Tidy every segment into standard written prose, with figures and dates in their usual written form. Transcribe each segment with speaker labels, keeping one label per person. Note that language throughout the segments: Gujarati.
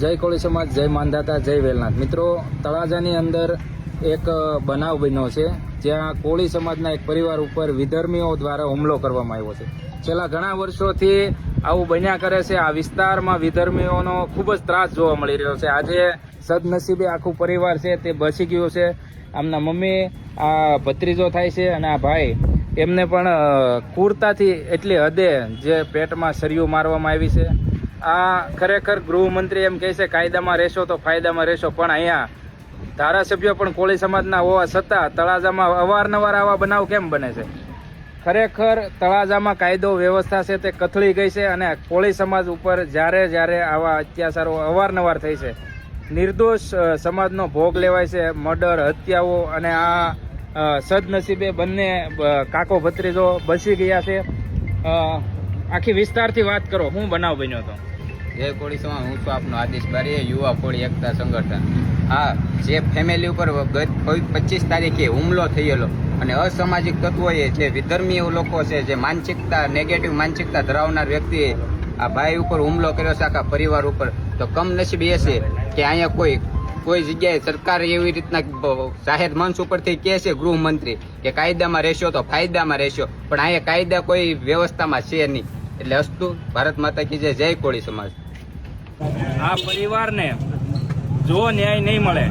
Speaker 1: જય કોળી સમાજ, જય માનધાતા, જય વેલનાથ. મિત્રો, તળાજાની અંદર એક બનાવ બન્યો છે જ્યાં કોળી સમાજના એક પરિવાર ઉપર વિધર્મીઓ દ્વારા હુમલો કરવામાં આવ્યો છે. છેલ્લા ઘણા વર્ષોથી આવું બન્યા કરે છે. આ વિસ્તારમાં વિધર્મીઓનો ખૂબ જ ત્રાસ જોવા મળી રહ્યો છે. આજે સદનસીબે આખું પરિવાર છે તે બચી ગયું છે. આમના મમ્મી, આ ભત્રીજો થાય છે અને આ ભાઈ, એમને પણ ક્રૂરતાથી એટલી હદે જે પેટમાં સરિયું મારવામાં આવી છે. આ ખરેખર ગૃહમંત્રી એમ કહે છે કાયદામાં રહેશો તો ફાયદામાં રહેશો, પણ અહીંયા ધારાસભ્યો પણ કોળી સમાજના હોવા છતાં તળાજામાં અવારનવાર આવા બનાવ કેમ બને છે? ખરેખર તળાજામાં કાયદો વ્યવસ્થા છે તે કથળી ગઈ છે અને કોળી સમાજ ઉપર જ્યારે આવા અત્યાચારો અવારનવાર થઈ છે, નિર્દોષ સમાજનો ભોગ લેવાય છે, મર્ડર, હત્યાઓ, અને આ સદનસીબે બંને કાકો ભત્રીજો બચી ગયા છે. આખી વિસ્તારથી વાત કરો, શું બનાવ બન્યો હતો?
Speaker 2: જય કોળી સમાજ, હું છું આપનો આદેશ બારીએ, યુવા કોળી એકતા સંગઠન. હા, જે ફેમિલી ઉપર ગત 25 તારીખે હુમલો થયેલો અને અસામાજિક તત્વોએ, જે વિધર્મી લોકો છે, જે માનસિકતા, નેગેટિવ માનસિકતા ધરાવનાર વ્યક્તિએ આ ભાઈ ઉપર હુમલો કર્યો છે, આખા પરિવાર ઉપર, તો કમનસીબ એ છે કે અહીંયા કોઈ જગ્યાએ સરકાર એવી રીતના જાહેર મંચ ઉપરથી કહે છે ગૃહમંત્રી કે કાયદામાં રહેશો તો ફાયદામાં રહેશો, પણ અહીંયા કાયદા કોઈ વ્યવસ્થામાં છે નહીં. એટલે અસ્તુ ભારત માતા કી જય. જય કોળી સમાજ.
Speaker 1: આ પરિવારને જો ન્યાય નહીં મળે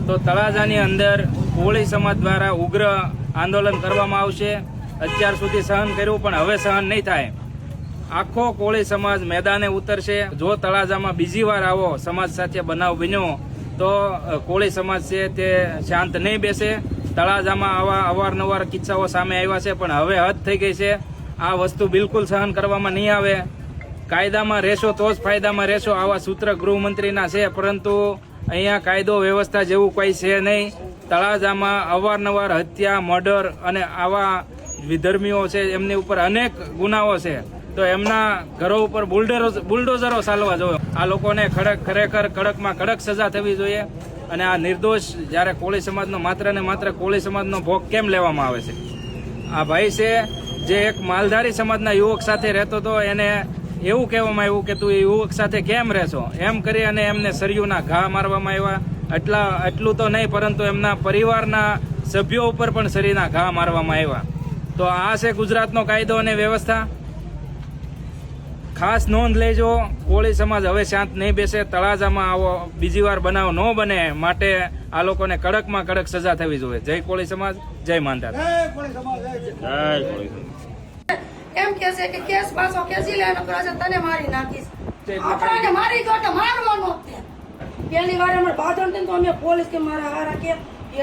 Speaker 1: તો તળાજાની અંદર કોળી સમાજ દ્વારા ઉગ્ર આંદોલન કરવામાં આવશે. અત્યાર સુધી સહન કર્યું, પણ હવે સહન નહીં થાય. આખો કોળી સમાજ મેદાને ઉતરશે. જો તળાજામાં બીજી વાર આવો સમાજ સાથે બનાવ બન્યો તો કોળી સમાજ છે તે શાંત નહીં બેસે. તળાજામાં આવા અવારનવાર કિસ્સાઓ સામે આવ્યા છે, પણ હવે હદ થઈ ગઈ છે. આ વસ્તુ બિલકુલ સહન કરવામાં નહીં આવે. કાયદામાં રહેશો તો જ ફાયદામાં રહેશો, આવા સૂત્ર ગૃહમંત્રીના છે, પરંતુ અહીંયા કાયદો વ્યવસ્થા જેવું કોઈ છે નહીં. તળાજામાં અવારનવાર હત્યા, મર્ડર અને આવા વિધર્મીઓ છે, એમની ઉપર અનેક ગુનાઓ છે, તો એમના ઘરો ઉપર બુલડોઝરો ચાલવા જોઈએ. આ લોકોને ખરેખર કડકમાં કડક સજા થવી જોઈએ. અને આ નિર્દોષ જ્યારે કોળી સમાજનો માત્ર ને માત્ર કોળી સમાજનો ભોગ કેમ લેવામાં આવે છે? આ ભાઈ છે જે એક માલધારી સમાજના યુવક સાથે રહેતો હતો, એને એવું કહેવામાં આવ્યું કે તું એ યુવક સાથે કેમ રહેશો, એમ કરી અને એમને સરિયુંના ઘા મારવામાં આવ્યા. એટલું તો નહીં, પરંતુ એમના પરિવારના સભ્યો ઉપર પણ સરીના ઘા મારવામાં આવ્યા. તો આ છે ગુજરાતનો કાયદો અને વ્યવસ્થા. ખાસ નોંધ લેજો, કોળી સમાજ હવે શાંત નહીં બેસે. તળાજામાં આવો બીજી વાર બનાવ ન બને માટે આ લોકોને કડકમાં કડક સજા થવી જોઈએ. જય કોળી સમાજ, જય માનધાતા.
Speaker 3: એમ કે છે કે કેસ પાછો કેસી લેવાનો પ્રજા તને મારી નાખીશ. આપણાને મારી ગયો તો મારવાનો જ છે. પહેલી વાર અમારે બાધણ થઈને તો અમે પોલીસ કે મારા હારા કે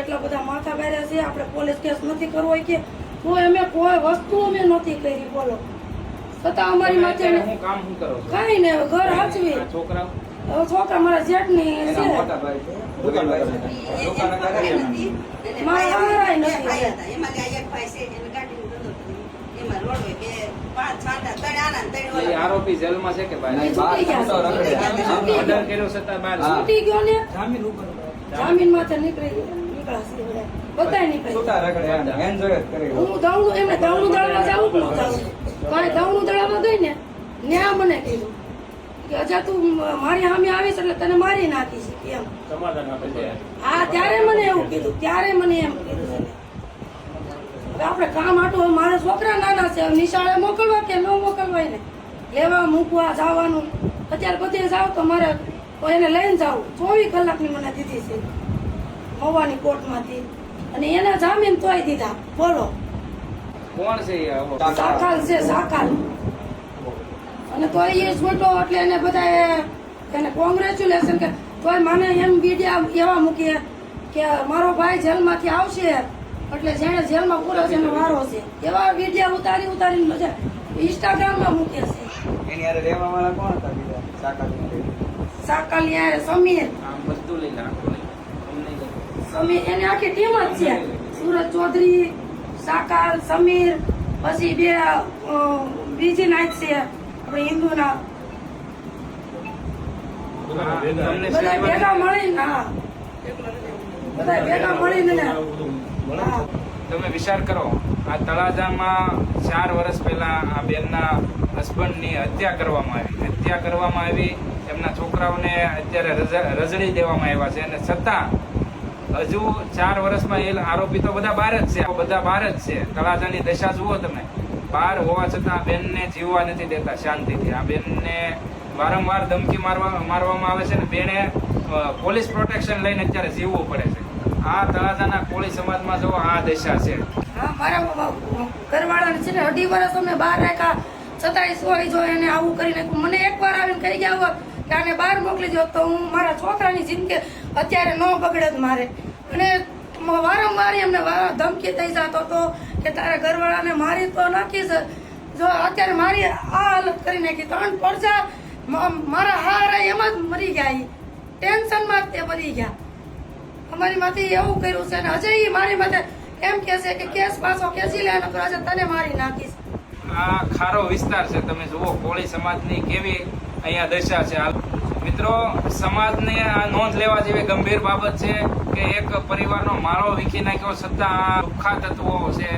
Speaker 3: એટલા બધા માથા બેર્યા છે, આપણે પોલીસ કેસ નથી કરવો કે તો અમે કોઈ વસ્તુ અમે નથી કરી. બોલો, છતાં અમારી માથે કઈ ને ઘર હાચવી. છોકરા મારા જેઠની છે, મારા હારાય નથી.
Speaker 1: આરોપી જેલમાં છે કે
Speaker 3: જામીન માંથી નીકળાશે બધા નીકળે. હું દવનું એમને દવનું દળવા જાઉં જ ન જાઉં. કઈ દવનું દળવા ગઈ ને ન્યા મને કીધું કે અજા તું મારી સામે આવીશ એટલે તને મારી નાખીશ એમ. હા, ત્યારે મને એવું કીધું, ત્યારે મને એમ કીધું. આપણે કામ આટું, મારા છોકરા નાના છે, નિશાળે મોકલવા કે ન મોકલવા, ને લેવા મૂકવા જવાનું. અત્યારે બધે જાવ તો મારે એને લઈને જાવ. 24 કલાકની મને દીધી છે મવાની કોર્ટમાંથી, અને એના જામીન તોય દીધા. બોલો,
Speaker 1: કોણ છે?
Speaker 3: સાકાલ છે, સાકાલ. અને તોય એ છોટો એટલે એને બધા એને કોંગ્રેચ્યુલેશન કે તોય મને એમ વિડીયા એવા મૂકીએ કે મારો ભાઈ જેલમાંથી આવશે એટલે જેને જેલમાં પૂરો છે એનો વારો છે. એવા વિડીયો ઉતારીને બધા ઇન્સ્ટાગ્રામમાં મૂકે છે.
Speaker 2: એની હારે રહેવા વાળા કોણ હતા બીજા?
Speaker 3: સાકલ યાર, સમીર, સમીર એની આખી ટીમ જ છે. સુરજ ચૌધરી, સાકલ, સમીર, પછી બીજી નાઈટ છે આપણે હિન્દુના, બધા ભેગા મળીને. હા, બધા ભેગા મળીને.
Speaker 1: તમે વિચાર કરો, આ તળાજામાં 4 વર્ષ પહેલા આ બેનના હસબન્ડની હત્યા કરવામાં આવી. એમના છોકરાઓને અત્યારે રજડી દેવામાં આવ્યા છે અને છતાં હજુ 4 વર્ષમાં એ આરોપી તો બધા બહાર જ છે, બધા બહાર જ છે. તળાજાની દશા જુઓ તમે, બહાર હોવા છતાં આ બેનને જીવવા નથી દેતા શાંતિથી. આ બેનને વારંવાર ધમકી મારવામાં આવે છે ને બેને પોલીસ પ્રોટેક્શન લઈને અત્યારે જીવવું પડે છે. આ તળાજાના કોળી સમાજમાં જો આ દશા છે.
Speaker 3: હા, મારા ઘરવાળાને છે ને 2.5 વર્ષ અમે બહાર રાખ્યા, છતાંય સોય જો એને આવું કરી નાખ્યું. મને એકવાર આવીને કહી ગયા હોત કે આને બહાર મોકલી દો તો હું મારા છોકરાની જિંદગી અત્યારે ન બગડે જ મારે. અને વારંવાર એમને ધમકી થઈ જતો હતો કે તારા ઘરવાળાને મારી તો નાખીશ. જો અત્યારે મારી આ હાલત કરી નાખી. 3 પડજા મારા હારા એમાં જ મરી ગયા. ટેન્શનમાં જ તે મરી ગયા. અમારી માંથી એવું કર્યું છે ને હજે ઈ મારી માથે એમ કે છે કે કેસ પાછો ખેંચી લે અને આજે તને મારી નાખીશ.
Speaker 1: આ ખારો વિસ્તાર છે, તમે જુઓ કોળી સમાજની કેવી અહીંયા દશા છે. મિત્રો, સમાજને આ નોંધ લેવા જેવી ગંભીર બાબત છે કે એક પરિવારનો માળો વીખી નાખ્યો છતાં આ લુખ્ખા તત્વો છે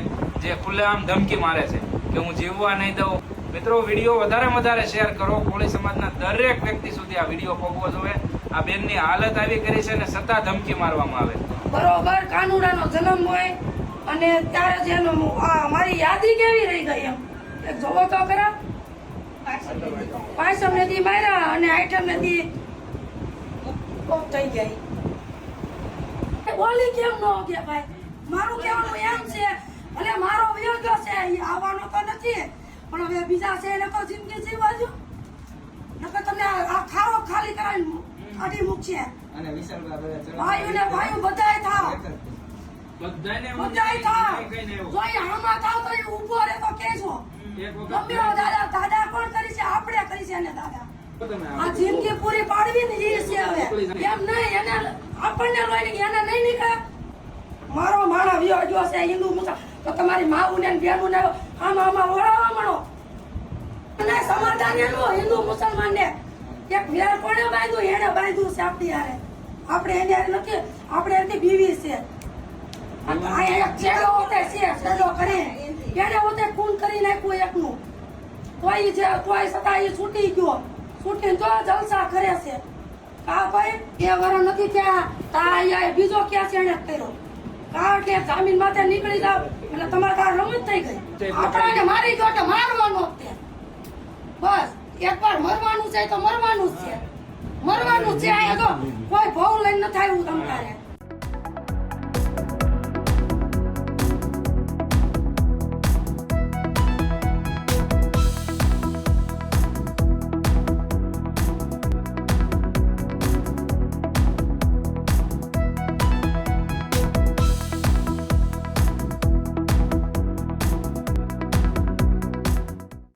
Speaker 1: જે ખુલ્લેઆમ ધમકી મારે છે કે હું જીવવા નહીં દઉં. મિત્રો, વિડીયો વધારે શેર કરો. કોળી સમાજના દરેક વ્યક્તિ સુધી આ વિડીયો પહોંચવો જોઈએ. આ બેનની હાલત આવી કરી છે અને છતાં ધમકી મારવામાં આવે.
Speaker 3: બરોબર કાનુડાનો જન્મ હોય અને ત્યારે જેનો મારી યાદી કેવી રહી ગઈ એમ એક જોવો તો ખરા. 5 ને દી માર્યા અને 8 ને દી ઓફ થઈ ગઈ. બોલી કેમ ન કે ભાઈ? મારું કહેવાનું એમ છે અને મારો વિરોધ છે એ આવવાનો તો નથી, પણ હવે બીજા છે એને તો જિંદગી જીવવા દો. નકર તમને આ ખાવો ખાલી કરાવીને આડી મૂકશે.
Speaker 2: અને
Speaker 3: ભાઈઓ ને ભાઈઓ બધાય થાવ,
Speaker 1: બધાને
Speaker 3: બધાય થાવ. જો એ આમાં થાવ તો એ ઊભો રહે તો કેજો ગમે એવો દાદા કોણ કરી છે? આપણે કરી છે ને દાદા. આ જિંદગી પૂરી પાડવી ને એ છે હવે. એમ નહીં એને આપણને લઈને એને નહીં નીકળે. મારો માણસ વિયો ગયો છે હિન્દુ મુસલમાન તો તમારી માવું ને બેનું ને આમાં વળાવવા મળો. અને સમાધાન એનું હિન્દુ મુસલમાન ને એક વેર કોને બાંધ્યું? એને બાંધ્યું છે આપણી હારે. આપણે એને નથી, આપણે એની બીવી છે. આ એક છેડો હોતે છે, છેડો કરે એને હોતે ખૂન કરી નાખ્યું એકનું. તોય જે તોય છતાં એ છૂટી ગયો. છૂટીને તો જલસા કરે છે. કા ભાઈ 2 વર્ષ નથી ત્યાં તા બીજો ક્યાં છે એને કર્યો. કારણ કે જામીન માથે નીકળી જાવ એટલે તમારે કાર રમત થઈ ગઈ. આપણાને મારી ગયો તો મારવાનો જ તે. બસ એકવાર મરવાનું છે તો મરવાનું જ છે. મરવાનું છે. આ તો કોઈ ભાવ લઈને નથી આવ્યું તમારે.